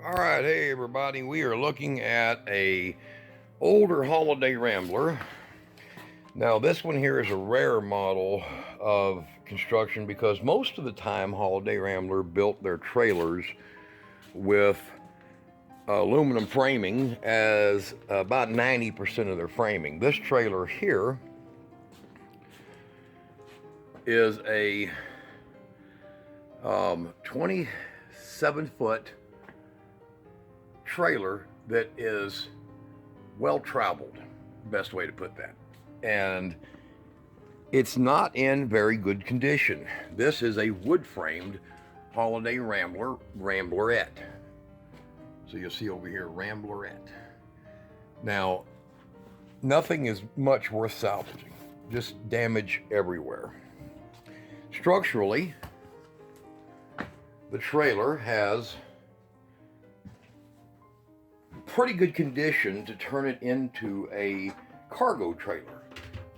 All right, hey everybody, we are looking at a older Holiday Rambler. Now this one here is a rare model of construction because most of the time Holiday Rambler built their trailers with aluminum framing as about 90% of their framing. This trailer here is a 27-foot trailer that is well traveled, best way to put that, and it's not in very good condition. This is a wood framed Holiday Ramblerette. So you'll see over here, Ramblerette. Now nothing is much worth salvaging, just damage everywhere. Structurally, the trailer has pretty good condition to turn it into a cargo trailer.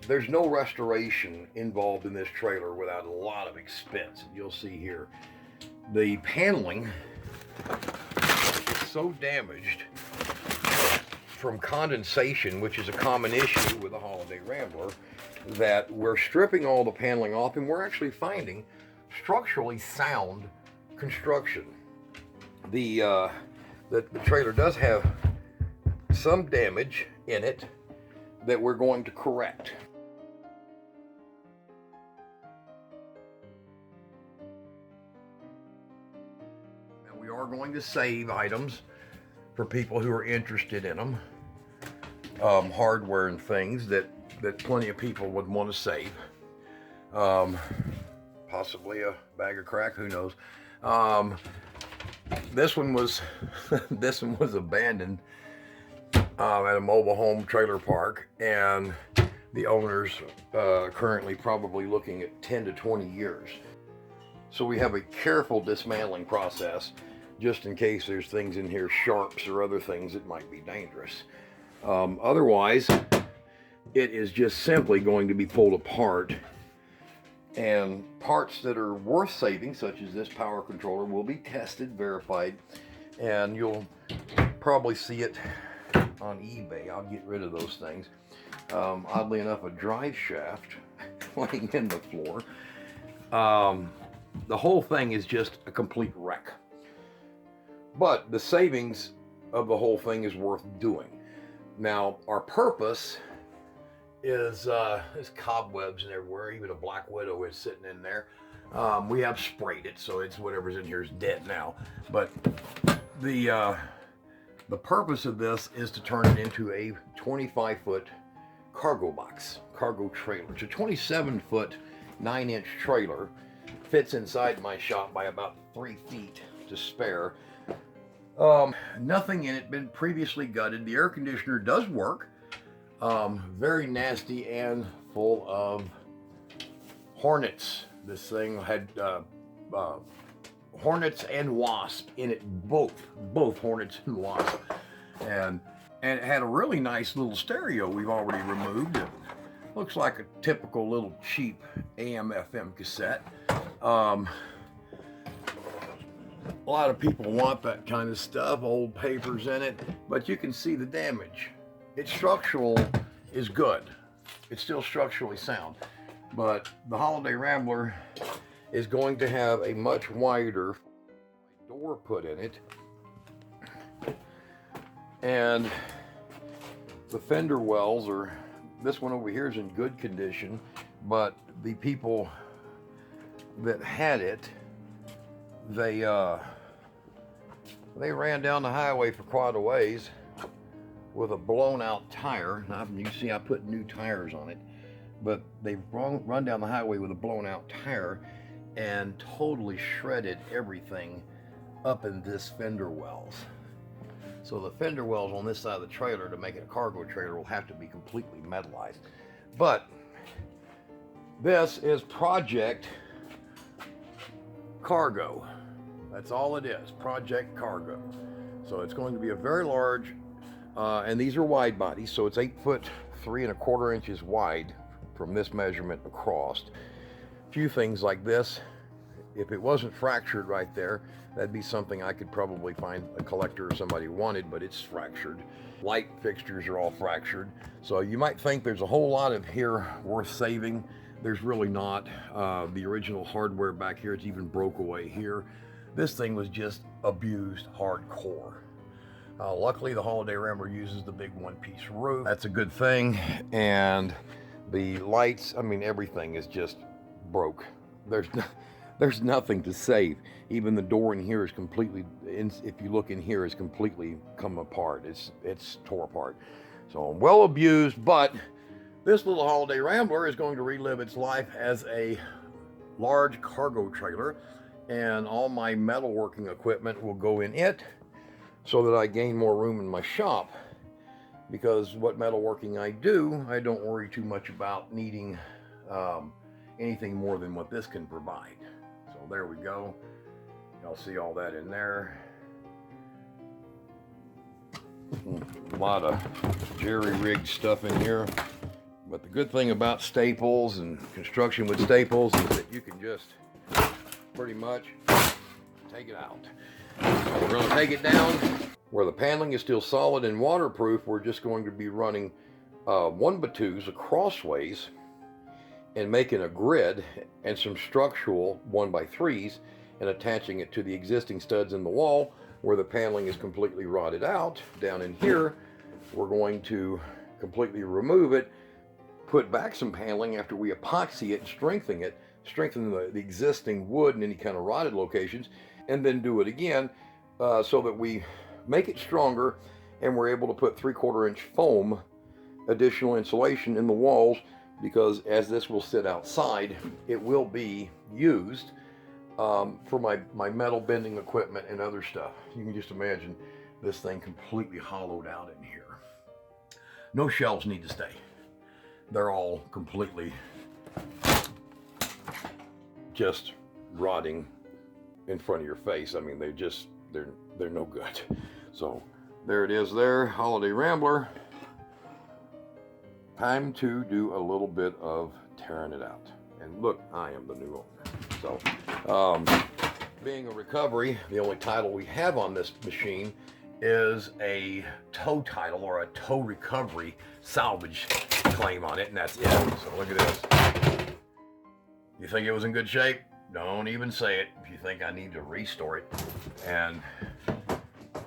There's no restoration involved in this trailer without a lot of expense. You'll see here the paneling is so damaged from condensation, which is a common issue with a Holiday Rambler, that we're stripping all the paneling off and we're actually finding structurally sound construction. The trailer does have some damage in it that we're going to correct. And we are going to save items for people who are interested in them, hardware and things that plenty of people would want to save. Possibly a bag of crack, who knows. This one was abandoned at a mobile home trailer park, and the owners currently probably looking at 10 to 20 years. So we have a careful dismantling process just in case there's things in here, sharps or other things that might be dangerous. Otherwise, it is just simply going to be pulled apart, and parts that are worth saving, such as this power controller, will be tested, verified, and you'll probably see it on eBay. I'll get rid of those things. Oddly enough, a drive shaft laying in the floor. The whole thing is just a complete wreck. But the savings of the whole thing is worth doing. Now, our purpose is there's cobwebs and everywhere. Even a black widow is sitting in there. We have sprayed it, so it's whatever's in here is dead now. But the purpose of this is to turn it into a 25-foot cargo box, cargo trailer. It's a 27-foot, 9-inch trailer. Fits inside my shop by about 3 feet to spare. Nothing in it been previously gutted. The air conditioner does work. Very nasty and full of hornets. This thing had hornets and wasps in it, both hornets and wasps, and it had a really nice little stereo we've already removed. It looks like a typical little cheap AM/FM cassette. A lot of people want that kind of stuff, old papers in it, but you can see the damage. Its structural is good. It's still structurally sound, but the Holiday Rambler is going to have a much wider door put in it, and the fender wells are, this one over here is in good condition, but the people that had it, they ran down the highway for quite a ways with a blown out tire. Now you can see I put new tires on it, but they've run down the highway with a blown out tire and totally shredded everything up in this fender wells. So the fender wells on this side of the trailer, to make it a cargo trailer, will have to be completely metallized. But this is Project Cargo. That's all it is, Project Cargo. So it's going to be a very large, and these are wide bodies, so it's 8 foot 3 1/4 inches wide from this measurement across. A few things like this If it wasn't fractured right there, that'd be something I could probably find a collector or somebody wanted, but it's fractured. Light fixtures are all fractured. So you might think there's a whole lot of here worth saving. There's really not. The original hardware back here, it's even broke away here. This thing was just abused hardcore. Luckily, the Holiday Rambler uses the big one-piece roof. That's a good thing. And the lights, I mean, everything is just broke. There's nothing to save. Even the door in here is completely, if you look in here, is completely come apart. It's tore apart. So well abused, but this little Holiday Rambler is going to relive its life as a large cargo trailer, and all my metalworking equipment will go in it so that I gain more room in my shop. Because what metalworking I do, I don't worry too much about needing anything more than what this can provide. So there we go. Y'all see all that in there. A lot of jerry-rigged stuff in here. But the good thing about staples and construction with staples is that you can just pretty much take it out. So we're going to take it down. Where the paneling is still solid and waterproof, we're just going to be running 1x2s crossways and making a grid and some structural 1x3s and attaching it to the existing studs in the wall where the paneling is completely rotted out. Down in here, we're going to completely remove it, put back some paneling after we epoxy it and strengthen the existing wood and any kind of rotted locations, and then do it again so that we make it stronger and we're able to put 3/4 inch foam additional insulation in the walls, because as this will sit outside, it will be used for my metal bending equipment and other stuff. You can just imagine this thing completely hollowed out in here. No shelves need to stay. They're all completely just rotting in front of your face. I mean, they're no good. So there it is there, Holiday Rambler. Time to do a little bit of tearing it out. And look, I am the new owner. So being a recovery, the only title we have on this machine is a tow title or a tow recovery salvage claim on it, and that's it. So look at this. You think it was in good shape? Don't even say it if you think I need to restore it. And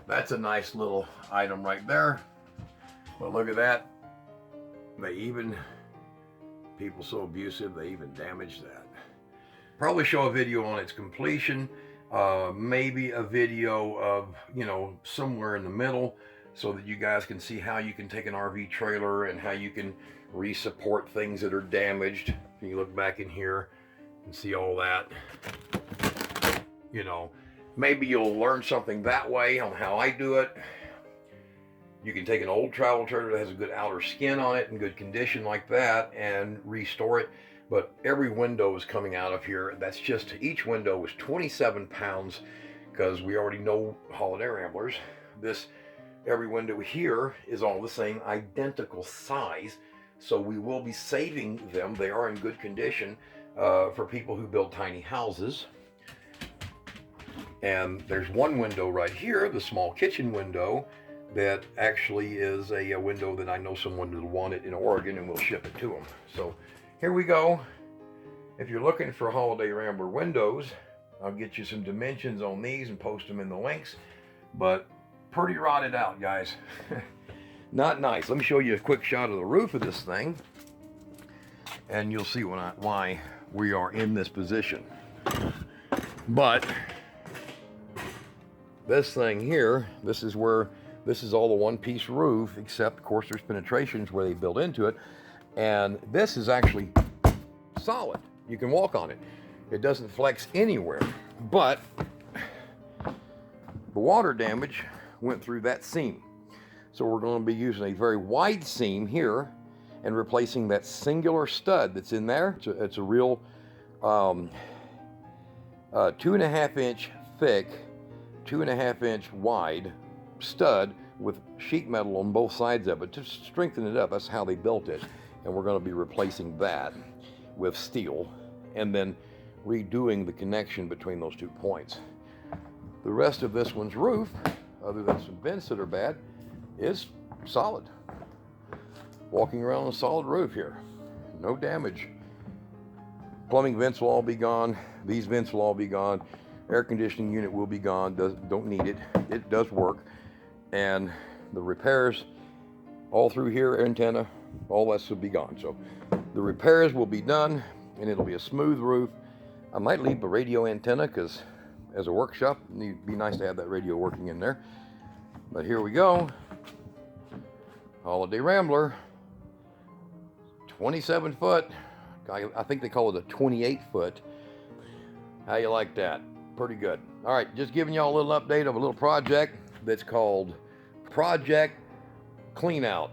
that's a nice little item right there. But look at that. People so abusive, they even damaged that. Probably show a video on its completion. Maybe a video of, somewhere in the middle, so that you guys can see how you can take an RV trailer and how you can re-support things that are damaged. If you look back in here and see all that, maybe you'll learn something that way on how I do it. You can take an old travel trailer that has a good outer skin on it in good condition like that and restore it. But every window is coming out of here. That's just, each window was 27 pounds, because we already know Holiday Ramblers. Every window here is all the same identical size. So we will be saving them. They are in good condition for people who build tiny houses. And there's one window right here, the small kitchen window, that actually is a window that I know someone will want it in Oregon, and we'll ship it to them. So here we go. If you're looking for Holiday Rambler windows, I'll get you some dimensions on these and post them in the links. But pretty rotted out, guys. Not nice. Let me show you a quick shot of the roof of this thing, and you'll see why we are in this position. But this thing here, this is all the one-piece roof, except of course there's penetrations where they built into it, and this is actually solid. You can walk on it. It doesn't flex anywhere, but the water damage went through that seam. So we're going to be using a very wide seam here and replacing that singular stud that's in there. It's a real 2.5 inch thick, 2.5 inch wide stud with sheet metal on both sides of it to strengthen it up. That's how they built it. And we're going to be replacing that with steel. And then redoing the connection between those 2 points. The rest of this one's roof, other than some vents that are bad, is solid. Walking around on a solid roof here. No damage. Plumbing vents will all be gone. These vents will all be gone. Air conditioning unit will be gone. Don't need it. It does work. And the repairs all through here, antenna, all that will be gone. So the repairs will be done and it'll be a smooth roof. I might leave the radio antenna because as a workshop, it'd be nice to have that radio working in there. But here we go. Holiday Rambler, 27 foot. I think they call it a 28 foot. How you like that? Pretty good. All right, just giving y'all a little update of a little project that's called Project Cleanout.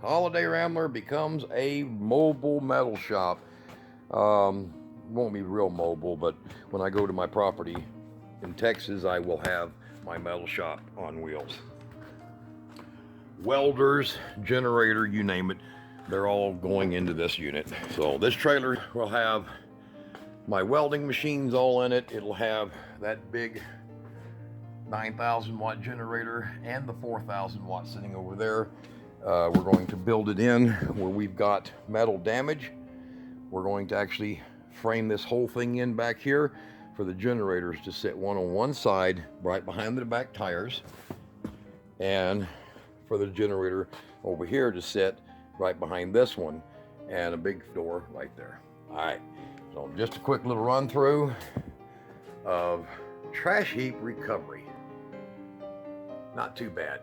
Holiday Rambler becomes a mobile metal shop. Won't be real mobile, but when I go to my property in Texas, I will have my metal shop on wheels. Welders, generator, you name it, they're all going into this unit. So this trailer will have my welding machines all in it. It'll have that big 9,000 watt generator and the 4,000 watt sitting over there. We're going to build it in where we've got metal damage. We're going to actually frame this whole thing in back here for the generators to sit one on one side right behind the back tires, and for the generator over here to sit right behind this one, and a big door right there. All right, so just a quick little run through of trash heap recovery. Not too bad.